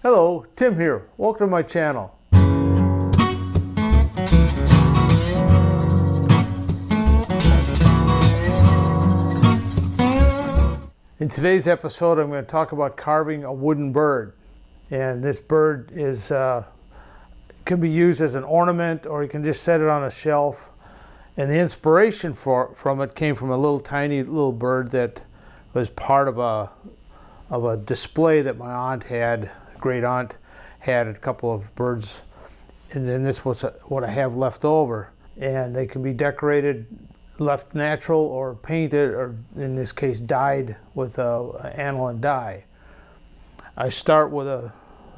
Hello, Tim here. Welcome to my channel. In today's episode, I'm going to talk about carving a wooden bird. And this bird is can be used as an ornament, or you can just set it on a shelf. And the inspiration from it came from a little tiny little bird that was part of a display that my aunt had. Great aunt had a couple of birds, and then this was what I have left over. And they can be decorated, left natural, or painted, or in this case dyed with aniline dye. I start with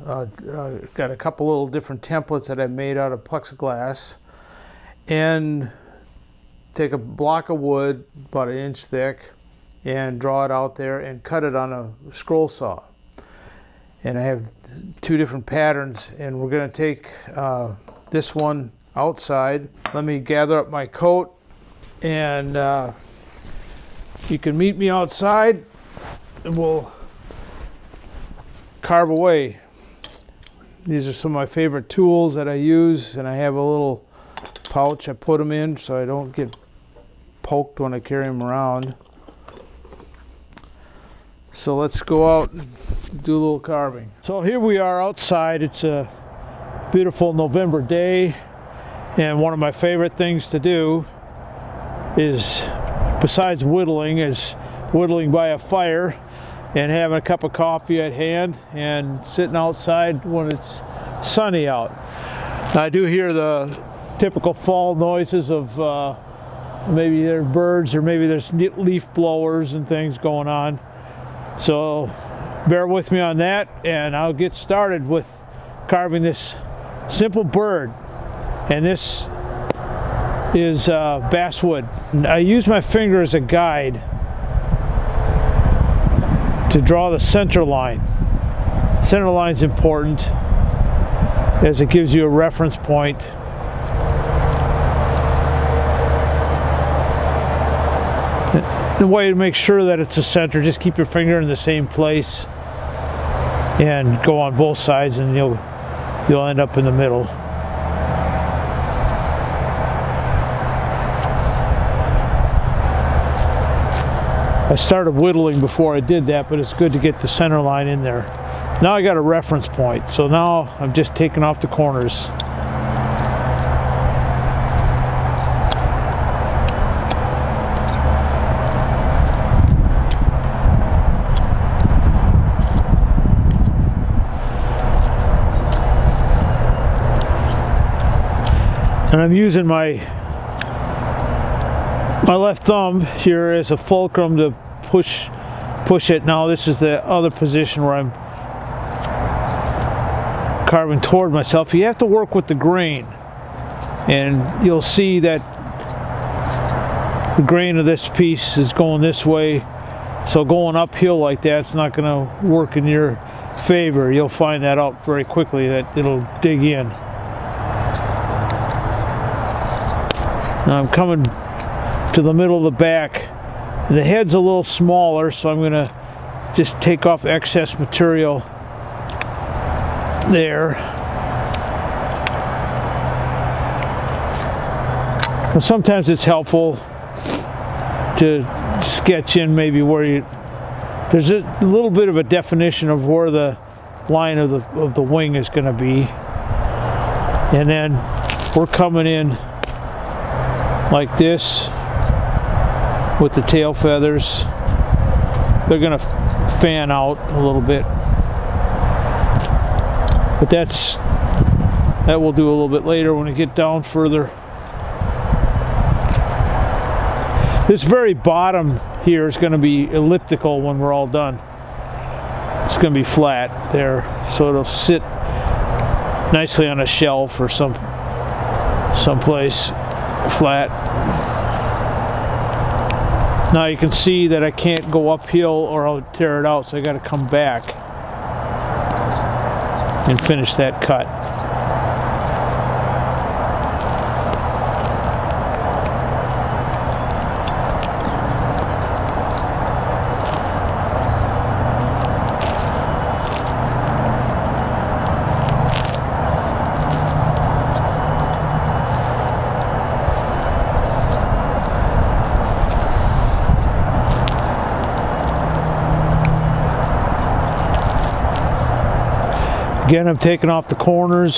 got a couple little different templates that I made out of plexiglass, and take a block of wood about 1 inch thick and draw it out there and cut it on a scroll saw. And I have 2 different patterns, and we're going to take this one outside. Let me gather up my coat, and you can meet me outside and we'll carve away. These are some of my favorite tools that I use, and I have a little pouch I put them in so I don't get poked when I carry them around. So let's go out and do a little carving. So here we are outside. It's a beautiful November day, and one of my favorite things to do is, besides whittling, is whittling by a fire and having a cup of coffee at hand and sitting outside when it's sunny out. I do hear the typical fall noises of maybe there are birds, or maybe there's leaf blowers and things going on. So bear with me on that, and I'll get started with carving this simple bird. And this is basswood. I use my finger as a guide to draw the center line. Center line is important as it gives you a reference point. The way to make sure that it's a center, just keep your finger in the same place and go on both sides, and you'll end up in the middle. I started whittling before I did that, but it's good to get the center line in there. Now I got a reference point, so now I'm just taking off the corners. And I'm using my left thumb here as a fulcrum to push it. Now this is the other position where I'm carving toward myself. You have to work with the grain, and you'll see that the grain of this piece is going this way, so going uphill like that's not going to work in your favor. You'll find that out very quickly, that it'll dig in. Now I'm coming to the middle of the back. The head's a little smaller, so I'm going to just take off excess material there. And sometimes it's helpful to sketch in maybe where there's a little bit of a definition of where the line of the wing is going to be. And then we're coming in like this with the tail feathers. They're going to fan out a little bit, but that we'll do a little bit later when we get down further. This very bottom here is going to be elliptical when we're all done. It's going to be flat there, so it'll sit nicely on a shelf or someplace flat. Now you can see that I can't go uphill or I'll tear it out, so I got to come back and finish that cut. Again, I'm taking off the corners.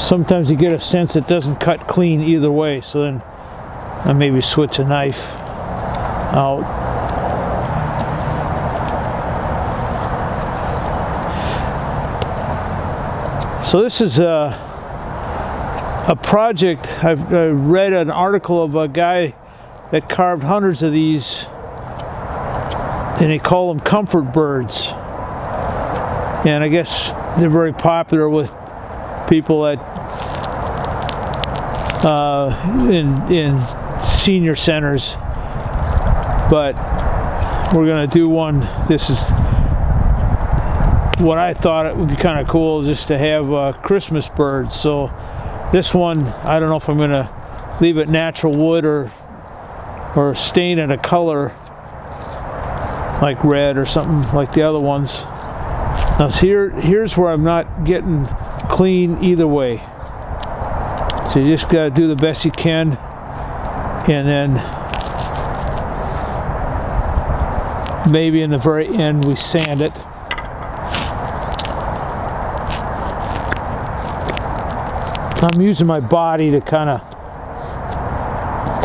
Sometimes you get a sense it doesn't cut clean either way, so then I maybe switch a knife out. So this is a project. I read an article of a guy that carved hundreds of these, and they call them comfort birds. And I guess they're very popular with people that in senior centers. But we're gonna do one. This is what I thought it would be kind of cool, just to have Christmas birds. So this one, I don't know if I'm gonna leave it natural wood or stain it a color like red or something like the other ones. Now here's where I'm not getting clean either way. So you just gotta do the best you can, and then maybe in the very end we sand it. I'm using my body to kind of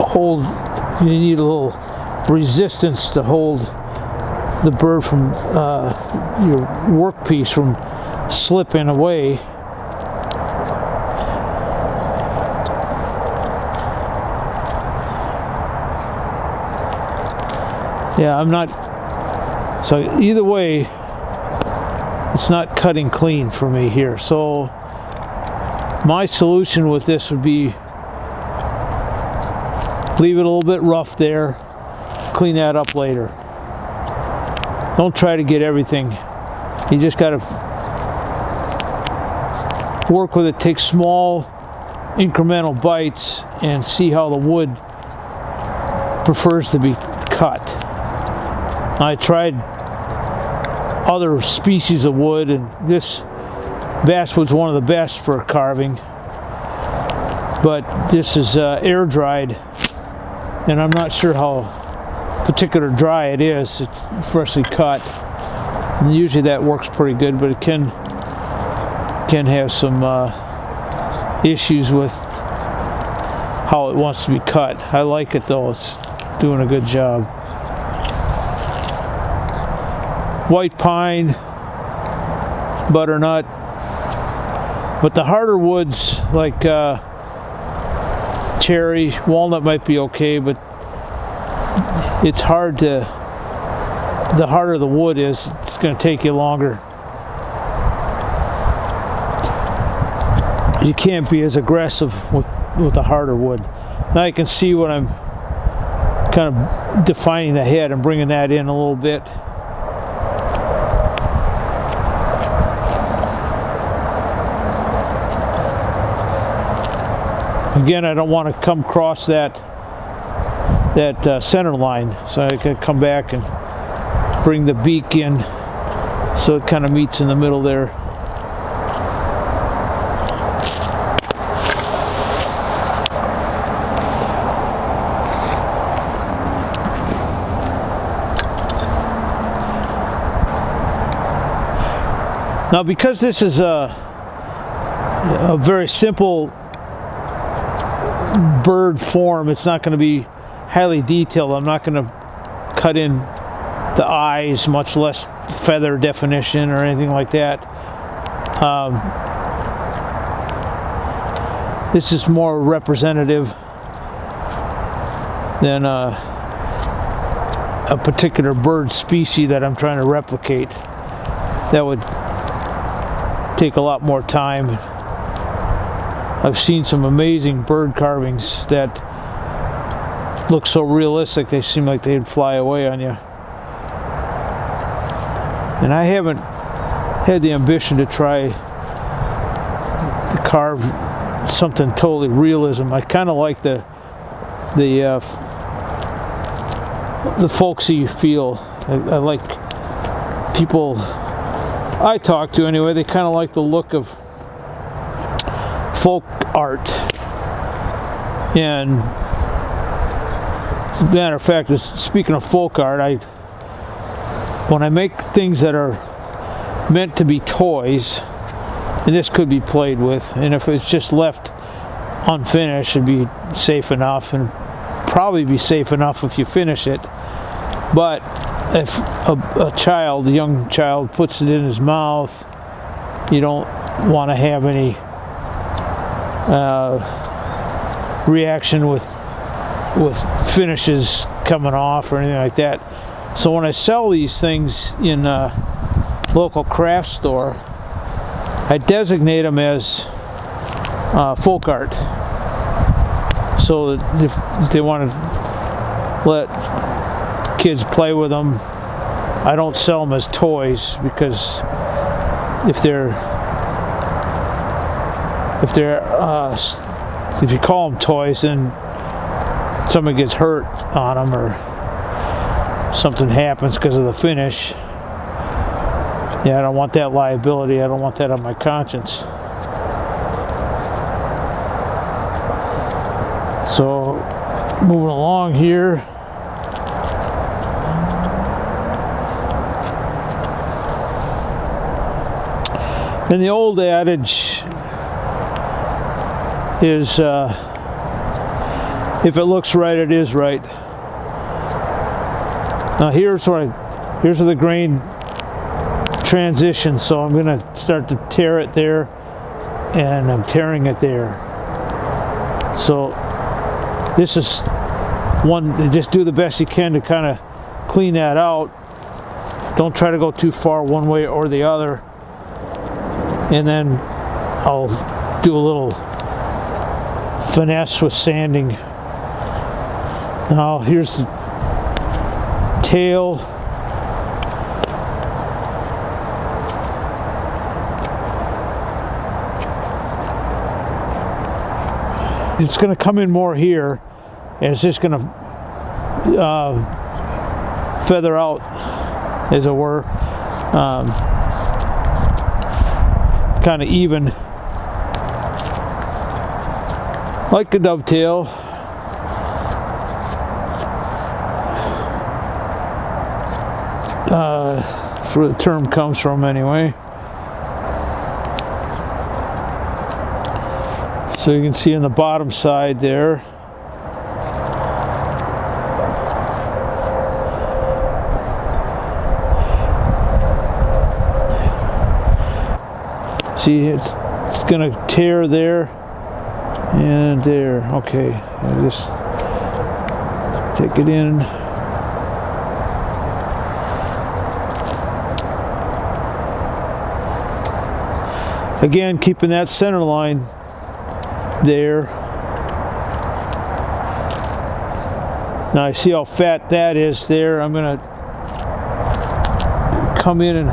hold. You need a little resistance to hold the bird from your workpiece from slipping away. Yeah, I'm not. So either way, it's not cutting clean for me here. So my solution with this would be leave it a little bit rough there, clean that up later. Don't try to get everything. You just got to work with it, take small incremental bites and see how the wood prefers to be cut. I tried other species of wood, and this basswood's one of the best for carving, but this is air dried, and I'm not sure how particular dry it is. It's freshly cut, and usually that works pretty good, but it can have some issues with how it wants to be cut. I like it though. It's doing a good job. White pine, butternut, but the harder woods like cherry, walnut might be okay, but it's hard to, the harder the wood is, it's going to take you longer. You can't be as aggressive with the harder wood. Now you can see what I'm kind of defining the head and bringing that in a little bit. Again, I don't want to come across that center line, so I can come back and bring the beak in so it kind of meets in the middle there. Now, because this is a very simple bird form, it's not going to be highly detailed. I'm not going to cut in the eyes, much less feather definition or anything like that. This is more representative than a particular bird species that I'm trying to replicate. That would take a lot more time. I've seen some amazing bird carvings that look so realistic, they seem like they'd fly away on you. And I haven't had the ambition to try to carve something totally realism. I kind of like the folksy feel. I like people I talk to anyway, they kind of like the look of folk art. And as a matter of fact, speaking of folk art, when I make things that are meant to be toys, and this could be played with, and if it's just left unfinished, it'd be safe enough, and probably be safe enough if you finish it. But if a young child puts it in his mouth, you don't want to have any reaction with finishes coming off or anything like that. So when I sell these things in a local craft store, I designate them as folk art. So that if they want to let kids play with them, I don't sell them as toys, because if you call them toys, then somebody gets hurt on them or something happens because of the finish. Yeah, I don't want that liability. I don't want that on my conscience. So, moving along here. And the old adage is, if it looks right, it is right. Now here's where the grain transition, so I'm going to start to tear it there, and I'm tearing it there. So this is one, just do the best you can to kind of clean that out. Don't try to go too far one way or the other. And then I'll do a little finesse with sanding. Now here's the tail. It's going to come in more here, and it's just going to feather out, as it were, kind of even, like a dovetail. That's where the term comes from, anyway. So you can see on the bottom side there. See, it's going to tear there and there. Okay, I just take it in. Again, keeping that center line there. Now I see how fat that is there. I'm going to come in and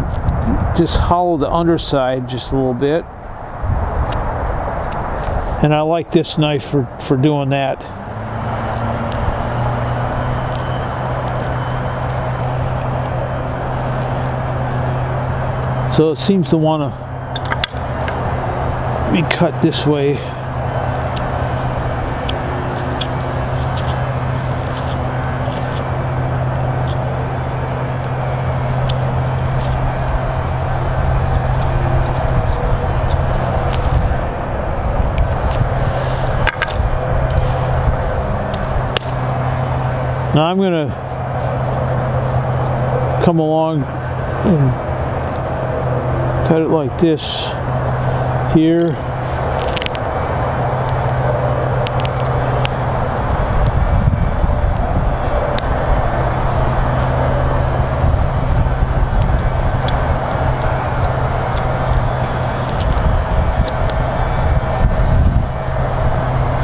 just hollow the underside just a little bit. And I like this knife for doing that. So it seems to want to be cut this way. Now I'm going to come along and cut it like this here.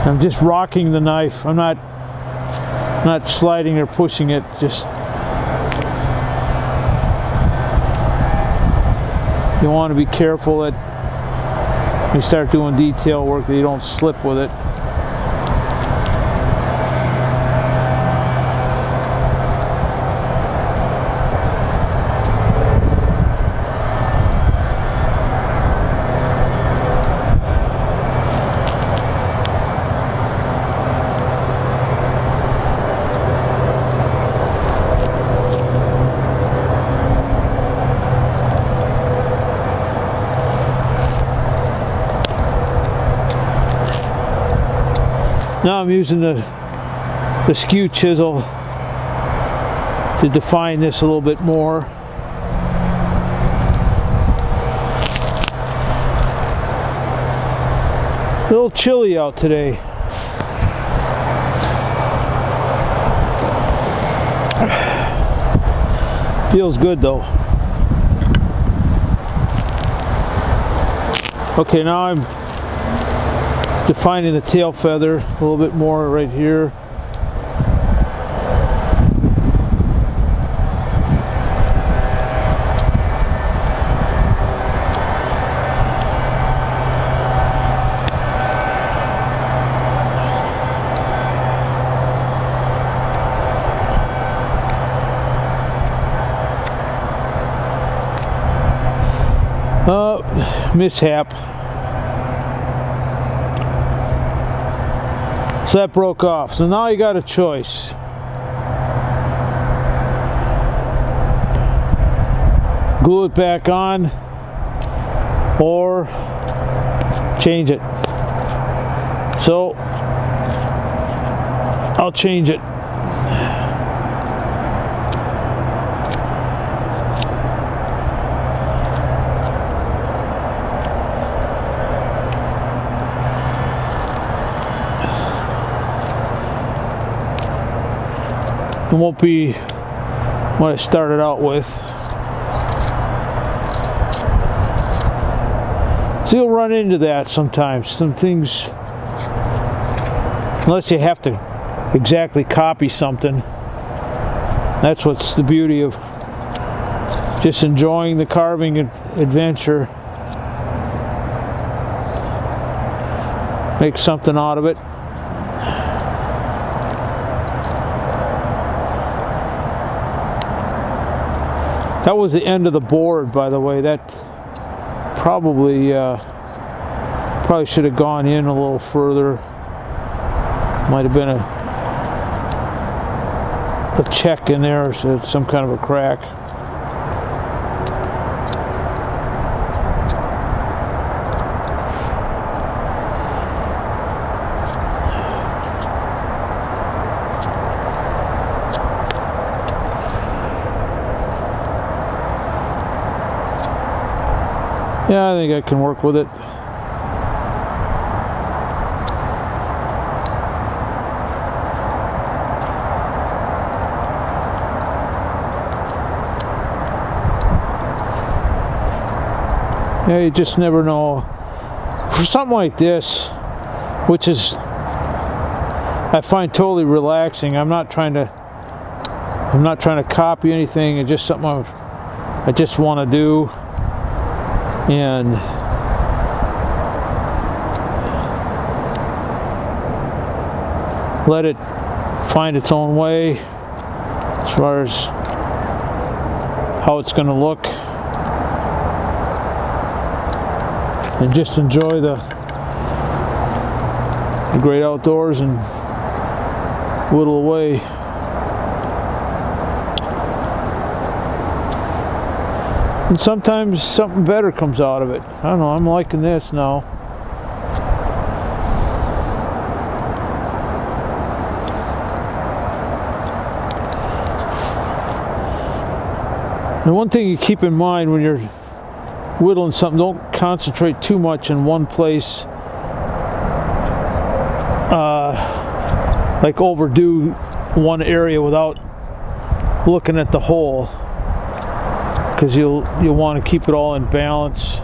I'm just rocking the knife. I'm not sliding or pushing it, just you want to be careful that when you start doing detail work that you don't slip with it. Now I'm using the skew chisel to define this a little bit more. A little chilly out today. Feels good though. Okay, now I'm defining the tail feather a little bit more right here. Mishap. So that broke off. So now you got a choice. Glue it back on or change it. So I'll change it. It won't be what I started out with. So you'll run into that sometimes. Some things, unless you have to exactly copy something. That's what's the beauty of just enjoying the carving adventure. Make something out of it. That was the end of the board, by the way. That probably should have gone in a little further. Might have been a check in there, so some kind of a crack. Yeah, I think I can work with it. Yeah, you just never know. For something like this, which is, I find totally relaxing. I'm not trying to copy anything. It's just something I just want to do. And let it find its own way as far as how it's going to look, and just enjoy the great outdoors and whittle away. And sometimes something better comes out of it. I don't know, I'm liking this now. And one thing you keep in mind when you're whittling something, don't concentrate too much in one place. Like overdo one area without looking at the whole, because you'll want to keep it all in balance.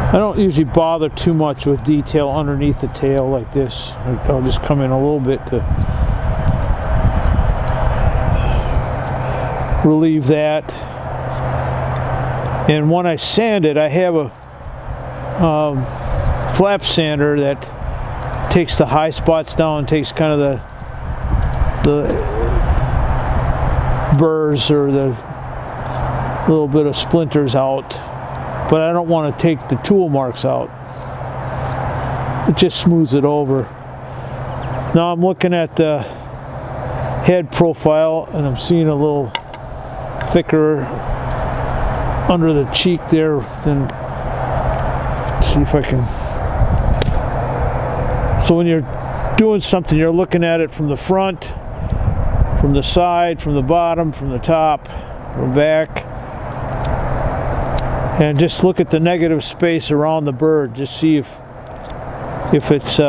I don't usually bother too much with detail underneath the tail like this. I'll just come in a little bit to relieve that. And when I sand it, I have flap sander that takes the high spots down, takes kind of the burrs or the little bit of splinters out, but I don't want to take the tool marks out. It just smooths it over. Now I'm looking at the head profile and I'm seeing a little thicker under the cheek there. Then see if I can. So when you're doing something, you're looking at it from the front, from the side, from the bottom, from the top, from back, and just look at the negative space around the bird. Just see if it's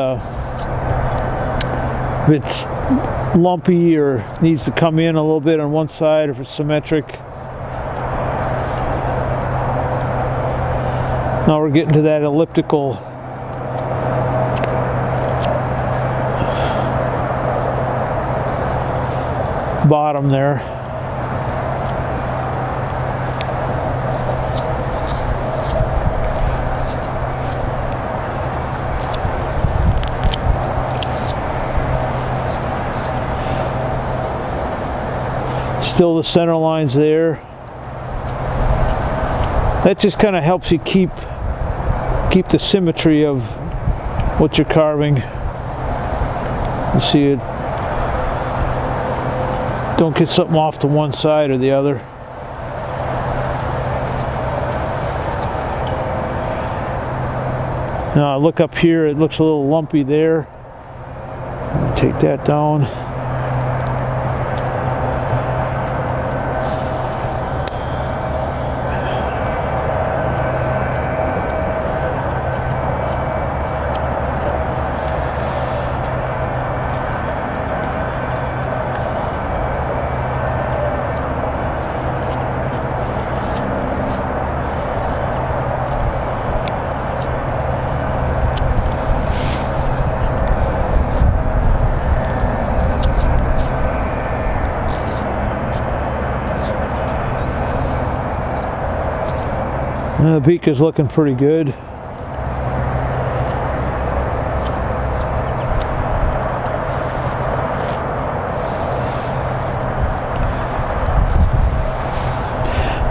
lumpy or needs to come in a little bit on one side, if it's symmetric. Now we're getting to that elliptical bottom there. Still the center line's there. That just kind of helps you keep the symmetry of what you're carving. You see it. Don't get something off to one side or the other. Now I look up here, it looks a little lumpy there. Take that down. The beak is looking pretty good.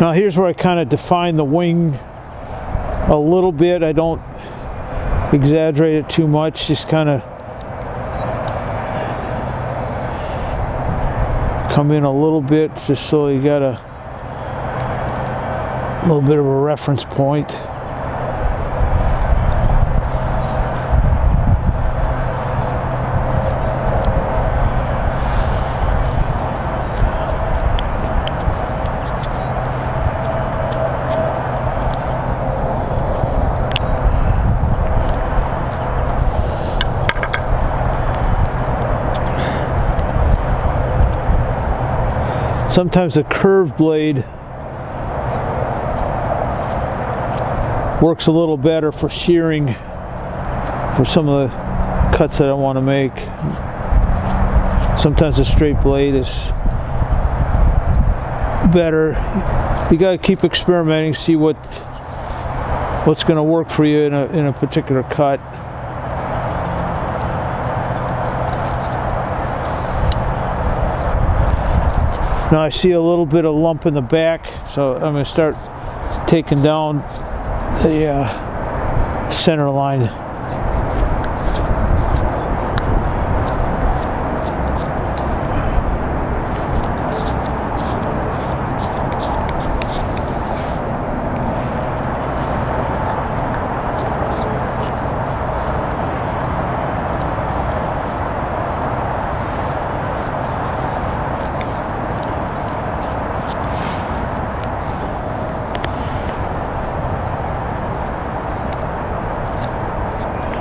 Now here's where I kind of define the wing a little bit. I don't exaggerate it too much, just kind of come in a little bit just so you got a little bit of a reference point. Sometimes a curved blade works a little better for shearing for some of the cuts that I want to make. Sometimes a straight blade is better. You got to keep experimenting, see what's going to work for you in a particular cut. Now I see a little bit of lump in the back, so I'm going to start taking down the center line.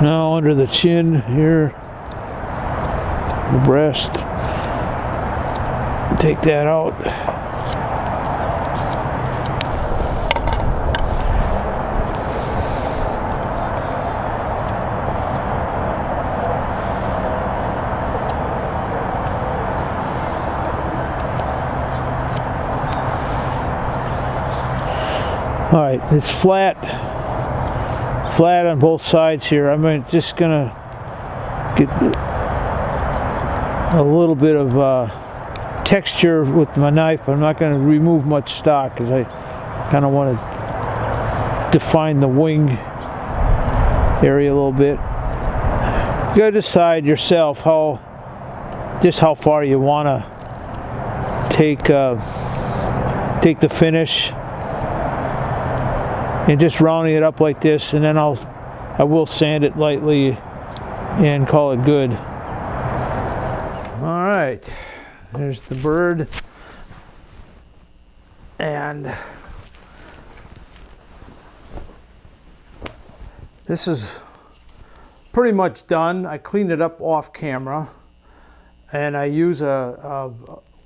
Now under the chin here, the breast, take that out. All right, it's flat flat on both sides here. I'm just gonna get a little bit of texture with my knife. I'm not going to remove much stock because I kind of want to define the wing area a little bit. You got to decide yourself how far you want to take the finish, and just rounding it up like this, and then I will sand it lightly and call it good. All right, there's the bird, and this is pretty much done. I cleaned it up off camera, and I use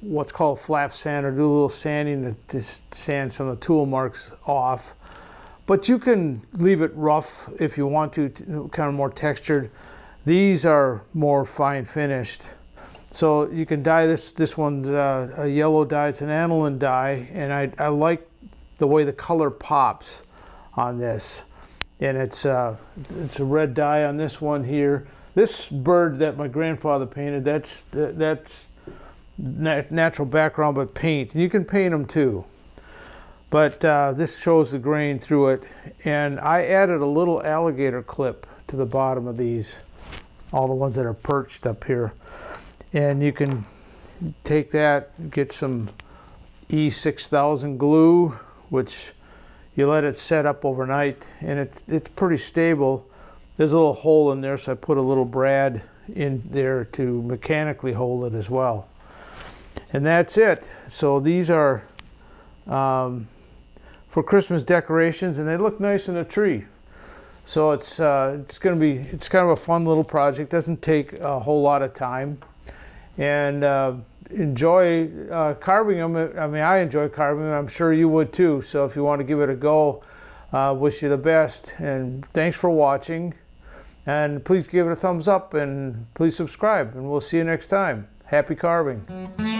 what's called a flap sander, do a little sanding to sand some of the tool marks off. But you can leave it rough if you want to, kind of more textured. These are more fine finished. So you can dye this. This one's a yellow dye. It's an aniline dye, and I like the way the color pops on this. And it's a red dye on this one here. This bird that my grandfather painted, that's natural background, but paint. And you can paint them too. But this shows the grain through it. And I added a little alligator clip to the bottom of these, all the ones that are perched up here. And you can take that, get some E6000 glue, which you let it set up overnight, and it's pretty stable. There's a little hole in there, so I put a little brad in there to mechanically hold it as well. And that's it. So these are for Christmas decorations, and they look nice in a tree. So it's kind of a fun little project. Doesn't take a whole lot of time. And enjoy carving them. I mean, I enjoy carving them. I'm sure you would too. So if you want to give it a go, wish you the best. And thanks for watching. And please give it a thumbs up and please subscribe. And we'll see you next time. Happy carving.